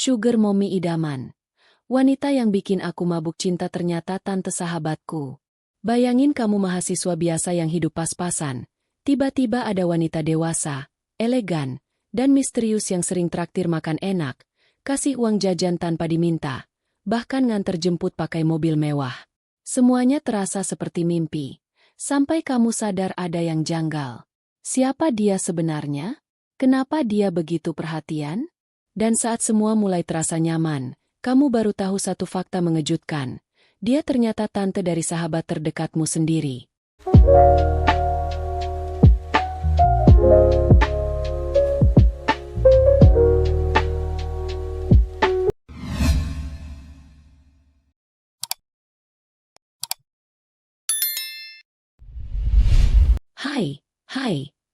Sugar mommy idaman. Wanita yang bikin aku mabuk cinta ternyata tante sahabatku. Bayangin kamu mahasiswa biasa yang hidup pas-pasan. Tiba-tiba ada wanita dewasa, elegan, dan misterius yang sering traktir makan enak, kasih uang jajan tanpa diminta, bahkan nganter jemput pakai mobil mewah. Semuanya terasa seperti mimpi, sampai kamu sadar ada yang janggal. Siapa dia sebenarnya? Kenapa dia begitu perhatian? Dan saat semua mulai terasa nyaman, kamu baru tahu satu fakta mengejutkan. Dia ternyata tante dari sahabat terdekatmu sendiri.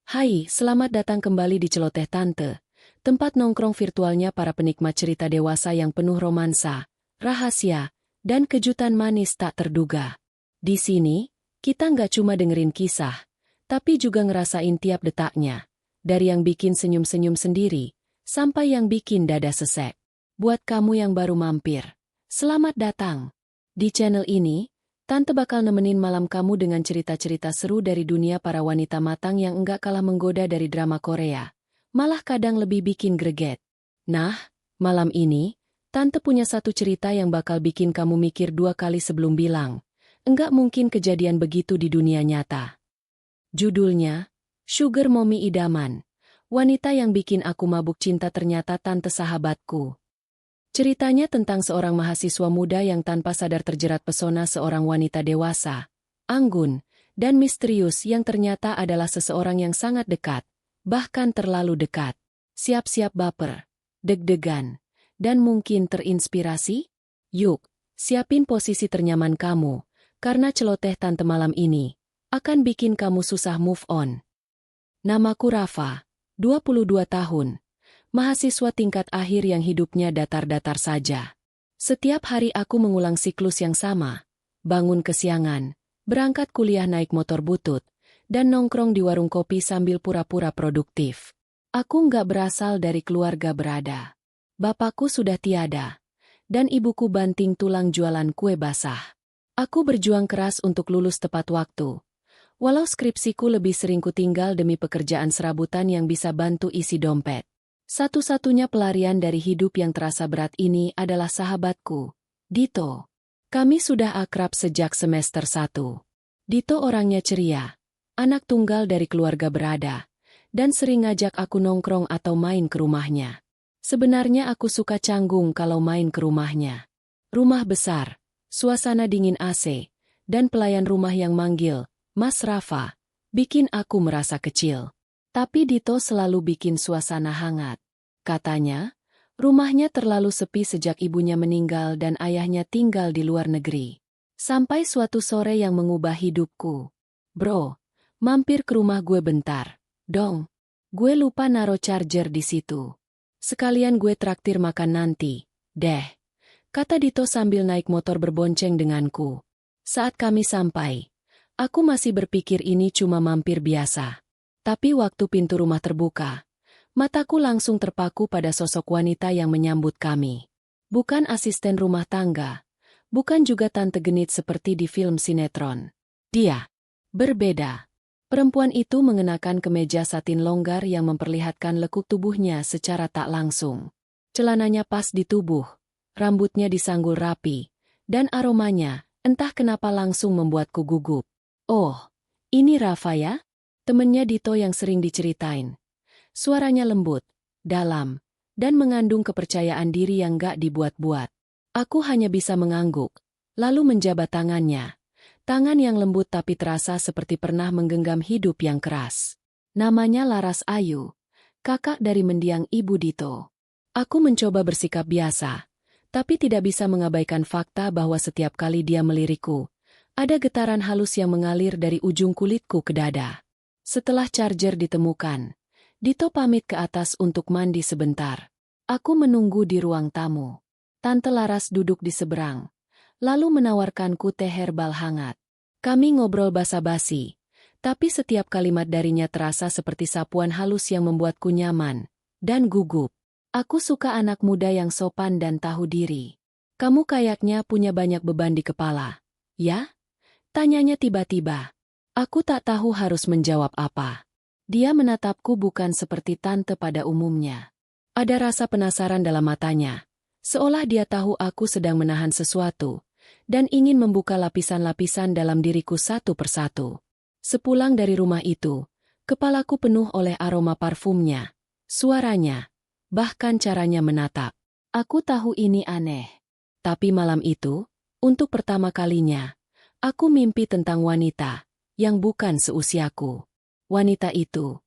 Hai, selamat datang kembali di Celoteh Tante, tempat nongkrong virtualnya para penikmat cerita dewasa yang penuh romansa, rahasia, dan kejutan manis tak terduga. Di sini, kita nggak cuma dengerin kisah, tapi juga ngerasain tiap detaknya, dari yang bikin senyum-senyum sendiri, sampai yang bikin dada sesek. Buat kamu yang baru mampir, selamat datang. Di channel ini, Tante bakal nemenin malam kamu dengan cerita-cerita seru dari dunia para wanita matang yang enggak kalah menggoda dari drama Korea. Malah kadang lebih bikin greget. Nah, malam ini, Tante punya satu cerita yang bakal bikin kamu mikir dua kali sebelum bilang, enggak mungkin kejadian begitu di dunia nyata. Judulnya, Sugar Mommy Idaman. Wanita yang bikin aku mabuk cinta ternyata tante sahabatku. Ceritanya tentang seorang mahasiswa muda yang tanpa sadar terjerat pesona seorang wanita dewasa, anggun, dan misterius yang ternyata adalah seseorang yang sangat dekat, bahkan terlalu dekat. Siap-siap baper, deg-degan, dan mungkin terinspirasi? Yuk, siapin posisi ternyaman kamu, karena celoteh tante malam ini akan bikin kamu susah move on. Namaku Rafa, 22 tahun. Mahasiswa tingkat akhir yang hidupnya datar-datar saja. Setiap hari aku mengulang siklus yang sama, bangun kesiangan, berangkat kuliah naik motor butut, dan nongkrong di warung kopi sambil pura-pura produktif. Aku nggak berasal dari keluarga berada. Bapakku sudah tiada, dan ibuku banting tulang jualan kue basah. Aku berjuang keras untuk lulus tepat waktu, walau skripsiku lebih sering kutinggal demi pekerjaan serabutan yang bisa bantu isi dompet. Satu-satunya pelarian dari hidup yang terasa berat ini adalah sahabatku, Dito. Kami sudah akrab sejak semester 1. Dito orangnya ceria, anak tunggal dari keluarga berada, dan sering ngajak aku nongkrong atau main ke rumahnya. Sebenarnya aku suka canggung kalau main ke rumahnya. Rumah besar, suasana dingin AC, dan pelayan rumah yang manggil, Mas Rafa, bikin aku merasa kecil. Tapi Dito selalu bikin suasana hangat. Katanya, rumahnya terlalu sepi sejak ibunya meninggal dan ayahnya tinggal di luar negeri. Sampai suatu sore yang mengubah hidupku. Bro, mampir ke rumah gue bentar, dong. Gue lupa naro charger di situ. Sekalian gue traktir makan nanti, deh. Kata Dito sambil naik motor berbonceng denganku. Saat kami sampai, aku masih berpikir ini cuma mampir biasa. Tapi waktu pintu rumah terbuka, mataku langsung terpaku pada sosok wanita yang menyambut kami. Bukan asisten rumah tangga, bukan juga tante genit seperti di film sinetron. Dia berbeda. Perempuan itu mengenakan kemeja satin longgar yang memperlihatkan lekuk tubuhnya secara tak langsung. Celananya pas di tubuh, rambutnya disanggul rapi, dan aromanya, entah kenapa langsung membuatku gugup. Oh, ini Rafa ya? Temennya Dito yang sering diceritain. Suaranya lembut, dalam, dan mengandung kepercayaan diri yang gak dibuat-buat. Aku hanya bisa mengangguk, lalu menjabat tangannya. Tangan yang lembut tapi terasa seperti pernah menggenggam hidup yang keras. Namanya Laras Ayu, kakak dari mendiang ibu Dito. Aku mencoba bersikap biasa, tapi tidak bisa mengabaikan fakta bahwa setiap kali dia melirikku, ada getaran halus yang mengalir dari ujung kulitku ke dada. Setelah charger ditemukan, Dito pamit ke atas untuk mandi sebentar. Aku menunggu di ruang tamu. Tante Laras duduk di seberang, lalu menawarkanku teh herbal hangat. Kami ngobrol basa-basi, tapi setiap kalimat darinya terasa seperti sapuan halus yang membuatku nyaman dan gugup. Aku suka anak muda yang sopan dan tahu diri. Kamu kayaknya punya banyak beban di kepala. Ya? Tanyanya tiba-tiba. Aku tak tahu harus menjawab apa. Dia menatapku bukan seperti tante pada umumnya. Ada rasa penasaran dalam matanya. Seolah dia tahu aku sedang menahan sesuatu, dan ingin membuka lapisan-lapisan dalam diriku satu persatu. Sepulang dari rumah itu, kepalaku penuh oleh aroma parfumnya, suaranya, bahkan caranya menatap. Aku tahu ini aneh. Tapi malam itu, untuk pertama kalinya, aku mimpi tentang wanita yang bukan seusiaku. Wanita itu,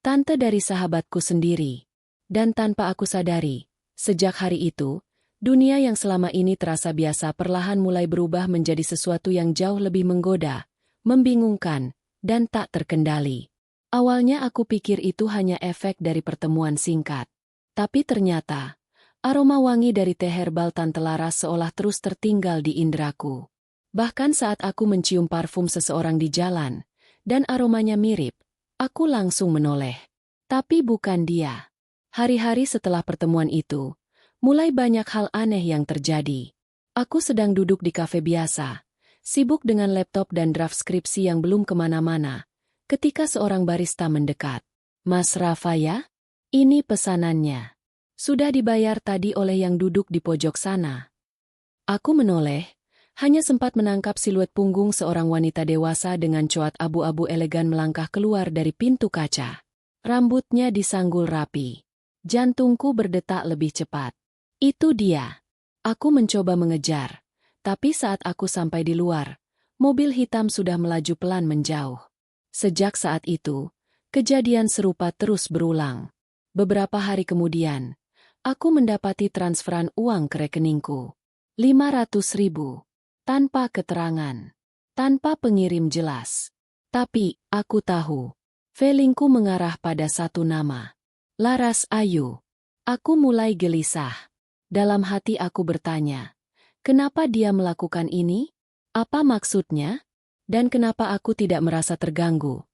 tante dari sahabatku sendiri. Dan tanpa aku sadari, sejak hari itu, dunia yang selama ini terasa biasa perlahan mulai berubah menjadi sesuatu yang jauh lebih menggoda, membingungkan, dan tak terkendali. Awalnya aku pikir itu hanya efek dari pertemuan singkat. Tapi ternyata, aroma wangi dari teh herbal Tante Laras seolah terus tertinggal di indraku. Bahkan saat aku mencium parfum seseorang di jalan, dan aromanya mirip, aku langsung menoleh. Tapi bukan dia. Hari-hari setelah pertemuan itu, mulai banyak hal aneh yang terjadi. Aku sedang duduk di kafe biasa, sibuk dengan laptop dan draft skripsi yang belum kemana-mana, ketika seorang barista mendekat. Mas Rafa ya? Ini pesanannya. Sudah dibayar tadi oleh yang duduk di pojok sana. Aku menoleh, hanya sempat menangkap siluet punggung seorang wanita dewasa dengan coat abu-abu elegan melangkah keluar dari pintu kaca. Rambutnya disanggul rapi. Jantungku berdetak lebih cepat. Itu dia. Aku mencoba mengejar, tapi saat aku sampai di luar, mobil hitam sudah melaju pelan menjauh. Sejak saat itu, kejadian serupa terus berulang. Beberapa hari kemudian, aku mendapati transferan uang ke rekeningku. 500.000. Tanpa keterangan. Tanpa pengirim jelas. Tapi, aku tahu. Feelingku mengarah pada satu nama. Laras Ayu. Aku mulai gelisah. Dalam hati aku bertanya, kenapa dia melakukan ini? Apa maksudnya? Dan kenapa aku tidak merasa terganggu?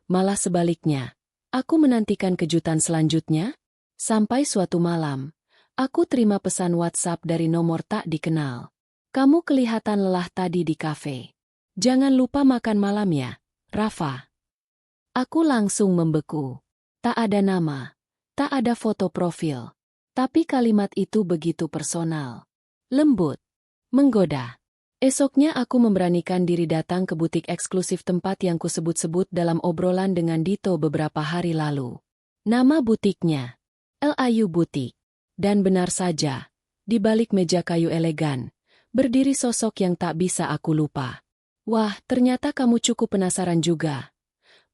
Malah sebaliknya, aku menantikan kejutan selanjutnya. Sampai suatu malam, aku terima pesan WhatsApp dari nomor tak dikenal. Kamu kelihatan lelah tadi di kafe. Jangan lupa makan malam ya, Rafa. Aku langsung membeku. Tak ada nama. Tak ada foto profil. Tapi kalimat itu begitu personal. Lembut. Menggoda. Esoknya aku memberanikan diri datang ke butik eksklusif tempat yang kusebut-sebut dalam obrolan dengan Dito beberapa hari lalu. Nama butiknya, LAU Butik. Dan benar saja, di balik meja kayu elegan, berdiri sosok yang tak bisa aku lupa. Wah, ternyata kamu cukup penasaran juga.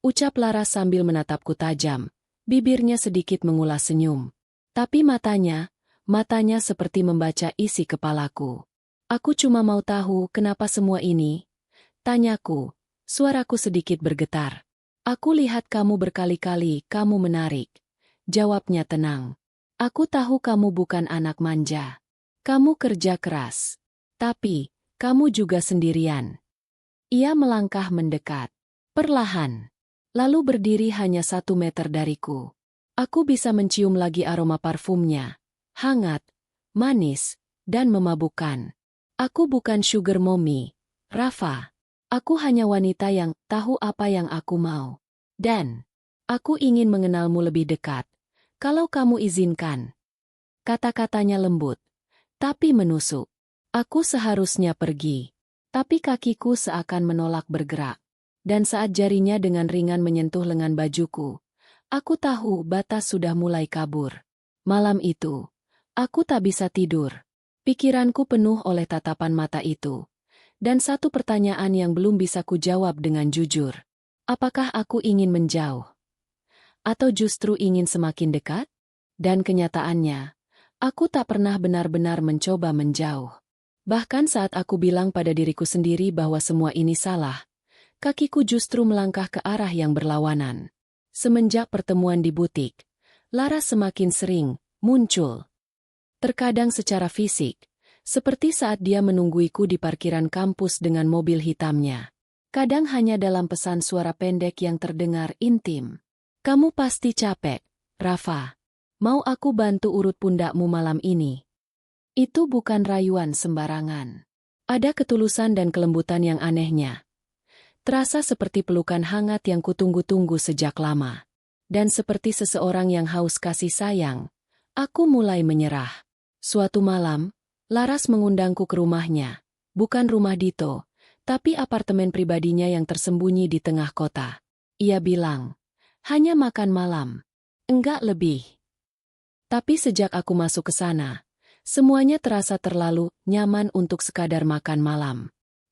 Ucap Laras sambil menatapku tajam. Bibirnya sedikit mengulas senyum. Tapi matanya seperti membaca isi kepalaku. Aku cuma mau tahu kenapa semua ini? Tanyaku, suaraku sedikit bergetar. Aku lihat kamu berkali-kali, kamu menarik. Jawabnya tenang. Aku tahu kamu bukan anak manja. Kamu kerja keras. Tapi, kamu juga sendirian. Ia melangkah mendekat. Perlahan. Lalu berdiri hanya 1 meter dariku. Aku bisa mencium lagi aroma parfumnya. Hangat, manis, dan memabukkan. Aku bukan sugar mommy, Rafa. Aku hanya wanita yang tahu apa yang aku mau. Dan, aku ingin mengenalmu lebih dekat. Kalau kamu izinkan. Kata-katanya lembut, tapi menusuk. Aku seharusnya pergi. Tapi kakiku seakan menolak bergerak. Dan saat jarinya dengan ringan menyentuh lengan bajuku, aku tahu batas sudah mulai kabur. Malam itu, aku tak bisa tidur. Pikiranku penuh oleh tatapan mata itu. Dan satu pertanyaan yang belum bisa kujawab dengan jujur. Apakah aku ingin menjauh? Atau justru ingin semakin dekat? Dan kenyataannya, aku tak pernah benar-benar mencoba menjauh. Bahkan saat aku bilang pada diriku sendiri bahwa semua ini salah, kakiku justru melangkah ke arah yang berlawanan. Semenjak pertemuan di butik, Laras semakin sering muncul. Terkadang secara fisik, seperti saat dia menungguiku di parkiran kampus dengan mobil hitamnya. Kadang hanya dalam pesan suara pendek yang terdengar intim. Kamu pasti capek, Rafa. Mau aku bantu urut pundakmu malam ini? Itu bukan rayuan sembarangan. Ada ketulusan dan kelembutan yang anehnya. Terasa seperti pelukan hangat yang kutunggu-tunggu sejak lama. Dan seperti seseorang yang haus kasih sayang, aku mulai menyerah. Suatu malam, Laras mengundangku ke rumahnya. Bukan rumah Dito, tapi apartemen pribadinya yang tersembunyi di tengah kota. Ia bilang, hanya makan malam. Enggak lebih. Tapi sejak aku masuk ke sana, semuanya terasa terlalu nyaman untuk sekadar makan malam.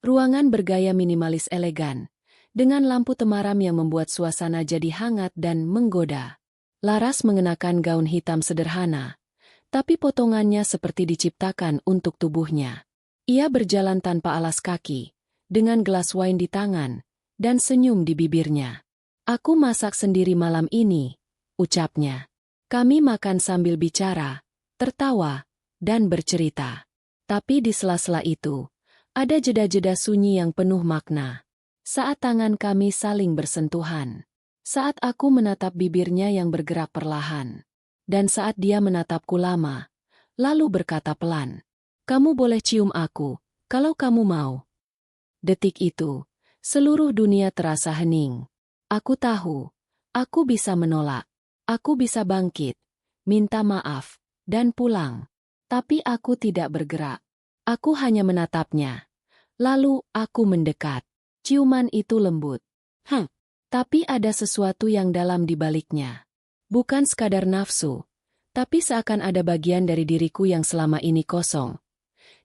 Ruangan bergaya minimalis elegan, dengan lampu temaram yang membuat suasana jadi hangat dan menggoda. Laras mengenakan gaun hitam sederhana, tapi potongannya seperti diciptakan untuk tubuhnya. Ia berjalan tanpa alas kaki, dengan gelas wine di tangan, dan senyum di bibirnya. Aku masak sendiri malam ini, ucapnya. Kami makan sambil bicara, tertawa, dan bercerita. Tapi di sela-sela itu, ada jeda-jeda sunyi yang penuh makna. Saat tangan kami saling bersentuhan. Saat aku menatap bibirnya yang bergerak perlahan. Dan saat dia menatapku lama, lalu berkata pelan, "Kamu boleh cium aku, kalau kamu mau." Detik itu, seluruh dunia terasa hening. Aku tahu, aku bisa menolak. Aku bisa bangkit, minta maaf, dan pulang. Tapi aku tidak bergerak. Aku hanya menatapnya. Lalu aku mendekat. Ciuman itu lembut. Tapi ada sesuatu yang dalam di baliknya. Bukan sekadar nafsu, tapi seakan ada bagian dari diriku yang selama ini kosong.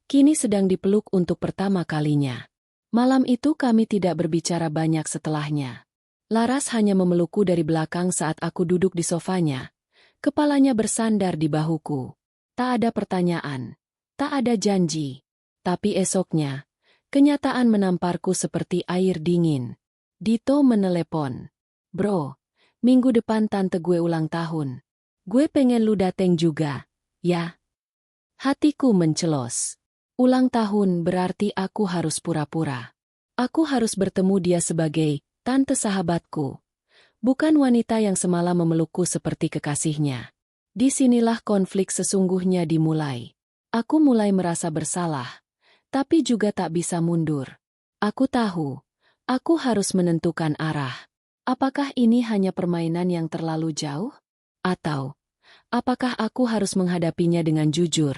Kini sedang dipeluk untuk pertama kalinya. Malam itu kami tidak berbicara banyak setelahnya. Laras hanya memelukku dari belakang saat aku duduk di sofanya. Kepalanya bersandar di bahuku. Tak ada pertanyaan, tak ada janji. Tapi esoknya, kenyataan menamparku seperti air dingin. Dito menelepon. "Bro, minggu depan tante gue ulang tahun. Gue pengen lu dateng juga, ya?" Hatiku mencelos. Ulang tahun berarti aku harus pura-pura. Aku harus bertemu dia sebagai tante sahabatku. Bukan wanita yang semalam memelukku seperti kekasihnya. Disinilah konflik sesungguhnya dimulai. Aku mulai merasa bersalah, tapi juga tak bisa mundur. Aku tahu, aku harus menentukan arah. Apakah ini hanya permainan yang terlalu jauh? Atau, apakah aku harus menghadapinya dengan jujur?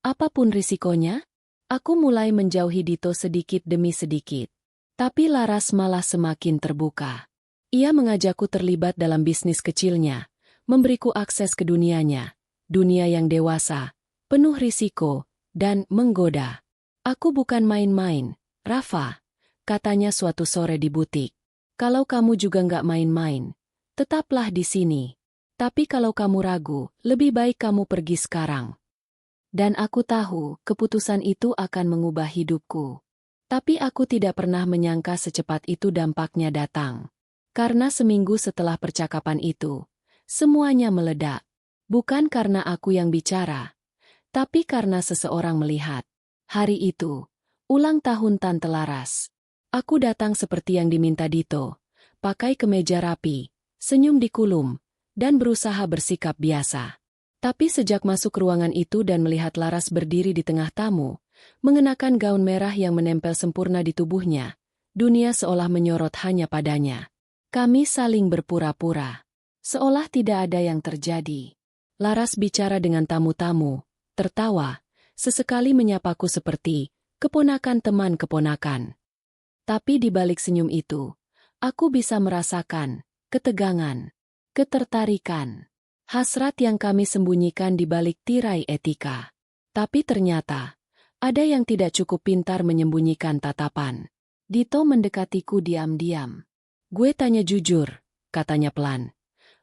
Apapun risikonya? Aku mulai menjauhi Dito sedikit demi sedikit. Tapi Laras malah semakin terbuka. Ia mengajakku terlibat dalam bisnis kecilnya, memberiku akses ke dunianya, dunia yang dewasa, penuh risiko, dan menggoda. "Aku bukan main-main, Rafa," katanya suatu sore di butik. "Kalau kamu juga nggak main-main, tetaplah di sini. Tapi kalau kamu ragu, lebih baik kamu pergi sekarang." Dan aku tahu keputusan itu akan mengubah hidupku. Tapi aku tidak pernah menyangka secepat itu dampaknya datang. Karena seminggu setelah percakapan itu, semuanya meledak. Bukan karena aku yang bicara, tapi karena seseorang melihat. Hari itu, ulang tahun Tante Laras. Aku datang seperti yang diminta Dito, pakai kemeja rapi, senyum dikulum, dan berusaha bersikap biasa. Tapi sejak masuk ruangan itu dan melihat Laras berdiri di tengah tamu, mengenakan gaun merah yang menempel sempurna di tubuhnya, dunia seolah menyorot hanya padanya. Kami saling berpura-pura, seolah tidak ada yang terjadi. Laras bicara dengan tamu-tamu, tertawa, sesekali menyapaku seperti keponakan teman keponakan. Tapi di balik senyum itu, aku bisa merasakan ketegangan, ketertarikan, hasrat yang kami sembunyikan di balik tirai etika. Tapi ternyata, ada yang tidak cukup pintar menyembunyikan tatapan. Dito mendekatiku diam-diam. "Gue tanya jujur," katanya pelan.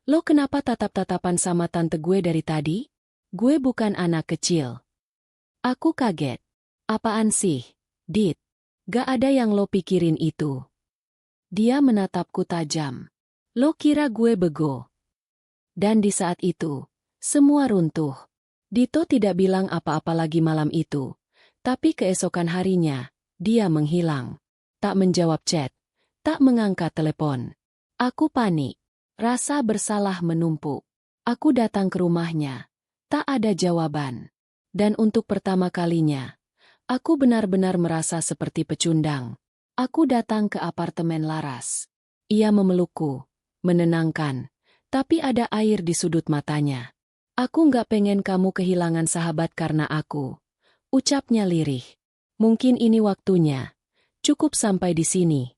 "Lo kenapa tatap-tatapan sama tante gue dari tadi? Gue bukan anak kecil." Aku kaget. "Apaan sih, Dit? Gak ada yang lo pikirin itu." Dia menatapku tajam. "Lo kira gue bego?" Dan di saat itu, semua runtuh. Dito tidak bilang apa-apa lagi malam itu. Tapi keesokan harinya, dia menghilang. Tak menjawab chat, tak mengangkat telepon. Aku panik. Rasa bersalah menumpuk. Aku datang ke rumahnya. Tak ada jawaban. Dan untuk pertama kalinya, aku benar-benar merasa seperti pecundang. Aku datang ke apartemen Laras. Ia memelukku, menenangkan, tapi ada air di sudut matanya. Aku nggak pengen kamu kehilangan sahabat karena aku, ucapnya lirih. Mungkin ini waktunya. Cukup sampai di sini.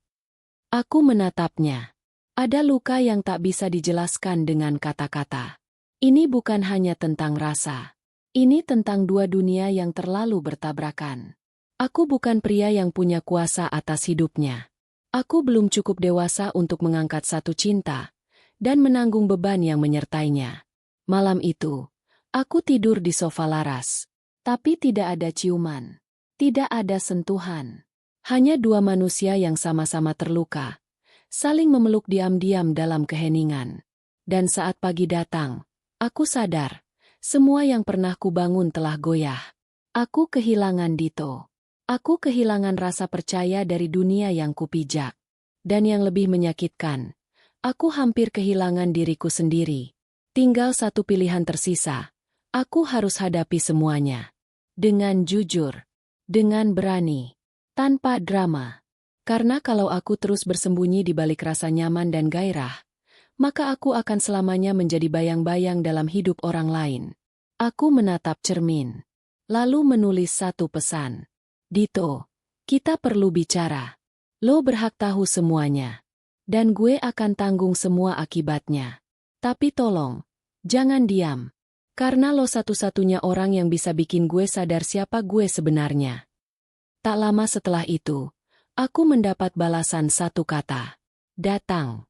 Aku menatapnya. Ada luka yang tak bisa dijelaskan dengan kata-kata. Ini bukan hanya tentang rasa. Ini tentang dua dunia yang terlalu bertabrakan. Aku bukan pria yang punya kuasa atas hidupnya. Aku belum cukup dewasa untuk mengangkat satu cinta dan menanggung beban yang menyertainya. Malam itu, aku tidur di sofa Laras. Tapi tidak ada ciuman. Tidak ada sentuhan. Hanya dua manusia yang sama-sama terluka, saling memeluk diam-diam dalam keheningan. Dan saat pagi datang, aku sadar, semua yang pernah kubangun telah goyah. Aku kehilangan Dito. Aku kehilangan rasa percaya dari dunia yang kupijak. Dan yang lebih menyakitkan, aku hampir kehilangan diriku sendiri. Tinggal satu pilihan tersisa. Aku harus hadapi semuanya. Dengan jujur. Dengan berani. Tanpa drama. Karena kalau aku terus bersembunyi di balik rasa nyaman dan gairah, maka aku akan selamanya menjadi bayang-bayang dalam hidup orang lain. Aku menatap cermin. Lalu menulis satu pesan. Dito, kita perlu bicara. Lo berhak tahu semuanya. Dan gue akan tanggung semua akibatnya. Tapi tolong, jangan diam. Karena lo satu-satunya orang yang bisa bikin gue sadar siapa gue sebenarnya. Tak lama setelah itu, aku mendapat balasan satu kata. Datang.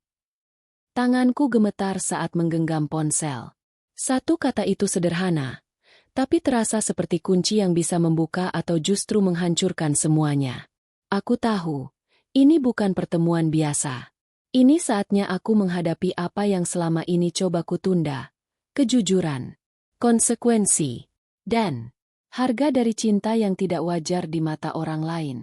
Tanganku gemetar saat menggenggam ponsel. Satu kata itu sederhana, tapi terasa seperti kunci yang bisa membuka atau justru menghancurkan semuanya. Aku tahu, ini bukan pertemuan biasa. Ini saatnya aku menghadapi apa yang selama ini coba kutunda. Kejujuran, konsekuensi, dan harga dari cinta yang tidak wajar di mata orang lain.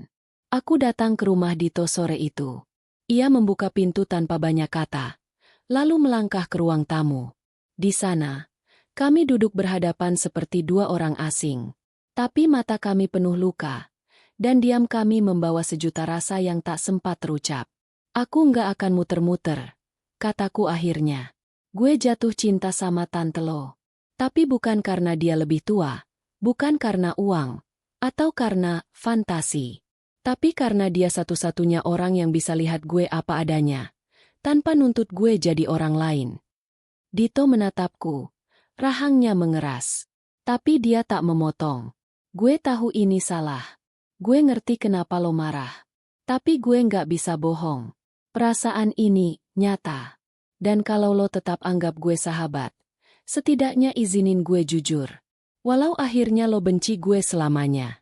Aku datang ke rumah Dito sore itu. Ia membuka pintu tanpa banyak kata, lalu melangkah ke ruang tamu. Di sana, kami duduk berhadapan seperti dua orang asing. Tapi mata kami penuh luka, dan diam kami membawa sejuta rasa yang tak sempat terucap. Aku nggak akan muter-muter, kataku akhirnya. Gue jatuh cinta sama tante lo. Tapi bukan karena dia lebih tua, bukan karena uang, atau karena fantasi. Tapi karena dia satu-satunya orang yang bisa lihat gue apa adanya, tanpa nuntut gue jadi orang lain. Dito menatapku, rahangnya mengeras. Tapi dia tak memotong. Gue tahu ini salah. Gue ngerti kenapa lo marah. Tapi gue nggak bisa bohong. Perasaan ini nyata. Dan kalau lo tetap anggap gue sahabat, setidaknya izinin gue jujur. Walau akhirnya lo benci gue selamanya.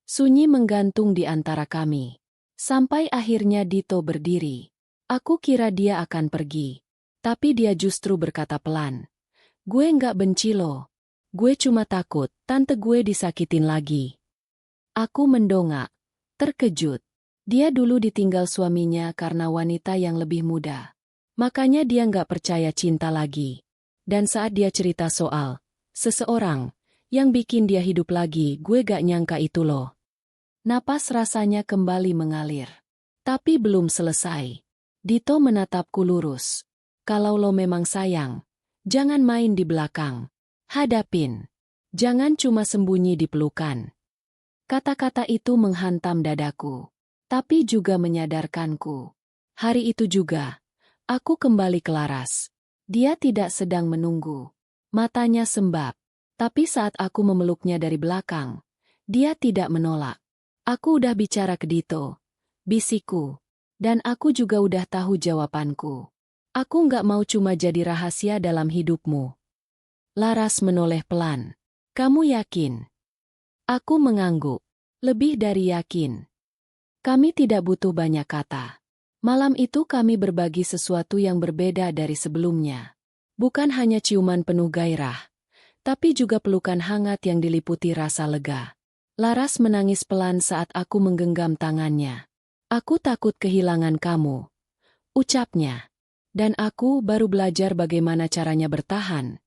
Sunyi menggantung di antara kami. Sampai akhirnya Dito berdiri. Aku kira dia akan pergi. Tapi dia justru berkata pelan. Gue nggak benci lo. Gue cuma takut tante gue disakitin lagi. Aku mendongak. Terkejut. Dia dulu ditinggal suaminya karena wanita yang lebih muda. Makanya dia nggak percaya cinta lagi. Dan saat dia cerita soal seseorang yang bikin dia hidup lagi, gue gak nyangka itu loh. Napas rasanya kembali mengalir. Tapi belum selesai. Dito menatapku lurus. Kalau lo memang sayang, jangan main di belakang. Hadapin. Jangan cuma sembunyi di pelukan. Kata-kata itu menghantam dadaku. Tapi juga menyadarkanku. Hari itu juga, aku kembali ke Laras. Dia tidak sedang menunggu. Matanya sembab. Tapi saat aku memeluknya dari belakang, dia tidak menolak. Aku udah bicara ke Dito. Bisikku. Dan aku juga udah tahu jawabanku. Aku nggak mau cuma jadi rahasia dalam hidupmu. Laras menoleh pelan. Kamu yakin? Aku mengangguk. Lebih dari yakin. Kami tidak butuh banyak kata. Malam itu kami berbagi sesuatu yang berbeda dari sebelumnya. Bukan hanya ciuman penuh gairah, tapi juga pelukan hangat yang diliputi rasa lega. Laras menangis pelan saat aku menggenggam tangannya. Aku takut kehilangan kamu, ucapnya. Dan aku baru belajar bagaimana caranya bertahan,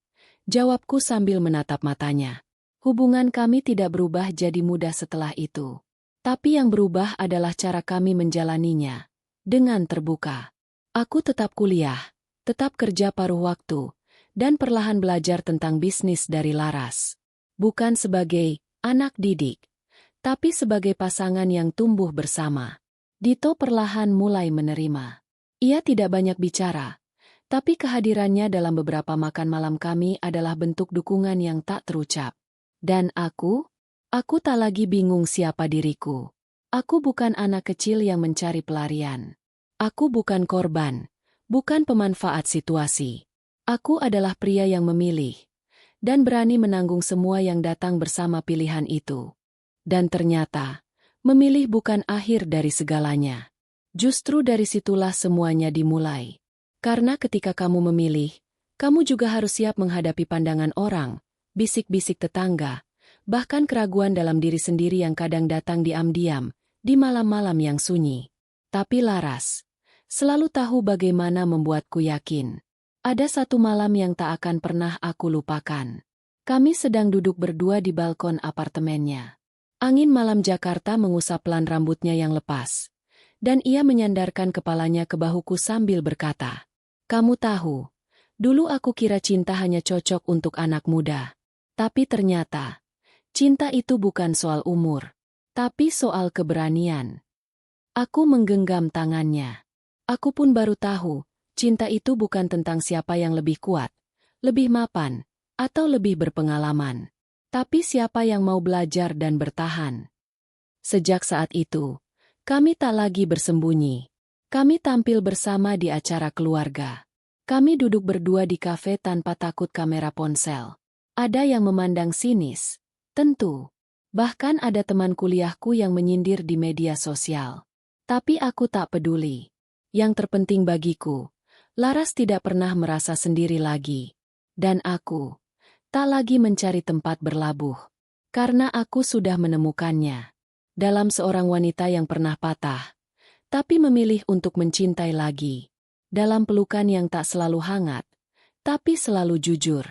jawabku sambil menatap matanya. Hubungan kami tidak berubah jadi mudah setelah itu. Tapi yang berubah adalah cara kami menjalaninya. Dengan terbuka. Aku tetap kuliah, tetap kerja paruh waktu, dan perlahan belajar tentang bisnis dari Laras. Bukan sebagai anak didik, tapi sebagai pasangan yang tumbuh bersama. Dito perlahan mulai menerima. Ia tidak banyak bicara, tapi kehadirannya dalam beberapa makan malam kami adalah bentuk dukungan yang tak terucap. Dan aku tak lagi bingung siapa diriku. Aku bukan anak kecil yang mencari pelarian. Aku bukan korban, bukan pemanfaat situasi. Aku adalah pria yang memilih, dan berani menanggung semua yang datang bersama pilihan itu. Dan ternyata, memilih bukan akhir dari segalanya. Justru dari situlah semuanya dimulai. Karena ketika kamu memilih, kamu juga harus siap menghadapi pandangan orang, bisik-bisik tetangga, bahkan keraguan dalam diri sendiri yang kadang datang diam-diam, di malam-malam yang sunyi. Tapi Laras selalu tahu bagaimana membuatku yakin. Ada satu malam yang tak akan pernah aku lupakan. Kami sedang duduk berdua di balkon apartemennya. Angin malam Jakarta mengusap pelan rambutnya yang lepas. Dan ia menyandarkan kepalanya ke bahuku sambil berkata, "Kamu tahu, dulu aku kira cinta hanya cocok untuk anak muda. Tapi ternyata, cinta itu bukan soal umur, tapi soal keberanian." Aku menggenggam tangannya. Aku pun baru tahu, cinta itu bukan tentang siapa yang lebih kuat, lebih mapan, atau lebih berpengalaman. Tapi siapa yang mau belajar dan bertahan. Sejak saat itu, kami tak lagi bersembunyi. Kami tampil bersama di acara keluarga. Kami duduk berdua di kafe tanpa takut kamera ponsel. Ada yang memandang sinis, tentu. Bahkan ada teman kuliahku yang menyindir di media sosial. Tapi aku tak peduli. Yang terpenting bagiku, Laras tidak pernah merasa sendiri lagi. Dan aku tak lagi mencari tempat berlabuh. Karena aku sudah menemukannya. Dalam seorang wanita yang pernah patah, tapi memilih untuk mencintai lagi. Dalam pelukan yang tak selalu hangat, tapi selalu jujur.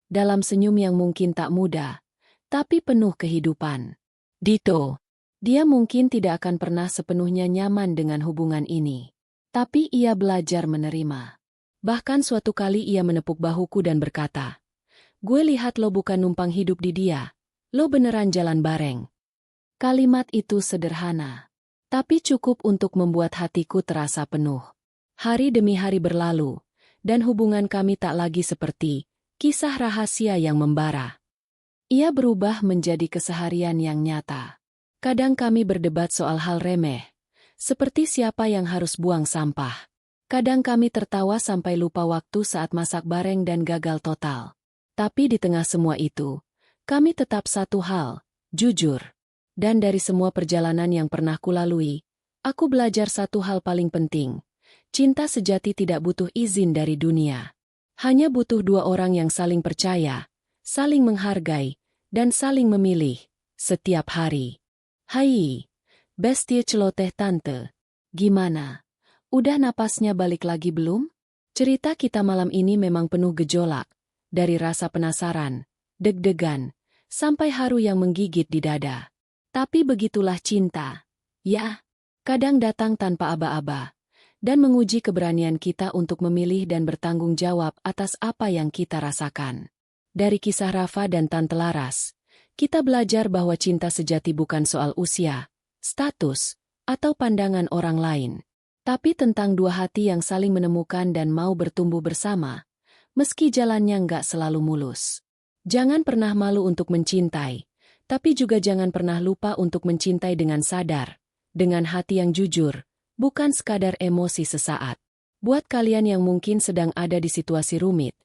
Dalam senyum yang mungkin tak mudah, tapi penuh kehidupan. Dito, dia mungkin tidak akan pernah sepenuhnya nyaman dengan hubungan ini. Tapi ia belajar menerima. Bahkan suatu kali ia menepuk bahuku dan berkata, "Gue lihat lo bukan numpang hidup di dia, lo beneran jalan bareng." Kalimat itu sederhana, tapi cukup untuk membuat hatiku terasa penuh. Hari demi hari berlalu, dan hubungan kami tak lagi seperti kisah rahasia yang membara. Ia berubah menjadi keseharian yang nyata. Kadang kami berdebat soal hal remeh, seperti siapa yang harus buang sampah. Kadang kami tertawa sampai lupa waktu saat masak bareng dan gagal total. Tapi di tengah semua itu, kami tetap satu hal, jujur. Dan dari semua perjalanan yang pernah kulalui, aku belajar satu hal paling penting. Cinta sejati tidak butuh izin dari dunia. Hanya butuh dua orang yang saling percaya, saling menghargai, dan saling memilih, setiap hari. Hai, bestie celoteh tante. Gimana? Udah napasnya balik lagi belum? Cerita kita malam ini memang penuh gejolak. Dari rasa penasaran, deg-degan, sampai haru yang menggigit di dada. Tapi begitulah cinta. Ya, kadang datang tanpa aba-aba. Dan menguji keberanian kita untuk memilih dan bertanggung jawab atas apa yang kita rasakan. Dari kisah Rafa dan Tante Laras, kita belajar bahwa cinta sejati bukan soal usia, status, atau pandangan orang lain. Tapi tentang dua hati yang saling menemukan dan mau bertumbuh bersama, meski jalannya nggak selalu mulus. Jangan pernah malu untuk mencintai, tapi juga jangan pernah lupa untuk mencintai dengan sadar, dengan hati yang jujur, bukan sekadar emosi sesaat. Buat kalian yang mungkin sedang ada di situasi rumit,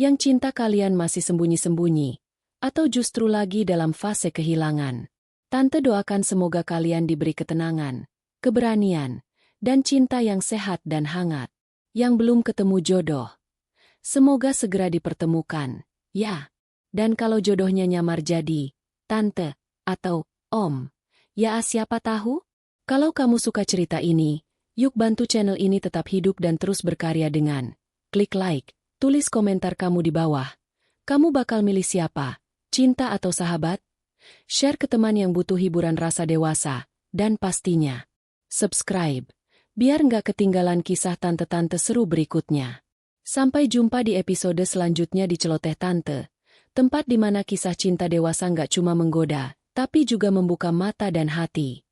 yang cinta kalian masih sembunyi-sembunyi, atau justru lagi dalam fase kehilangan. Tante doakan semoga kalian diberi ketenangan, keberanian, dan cinta yang sehat dan hangat. Yang belum ketemu jodoh, semoga segera dipertemukan, ya. Dan kalau jodohnya nyamar jadi tante atau om, ya siapa tahu? Kalau kamu suka cerita ini, Yuk bantu channel ini tetap hidup dan terus berkarya dengan klik like, tulis komentar kamu di bawah. Kamu bakal milih siapa? Cinta atau sahabat? Share ke teman yang butuh hiburan rasa dewasa. Dan pastinya, subscribe. Biar nggak ketinggalan kisah tante-tante seru berikutnya. Sampai jumpa di episode selanjutnya di Celoteh Tante. Tempat di mana kisah cinta dewasa nggak cuma menggoda, tapi juga membuka mata dan hati.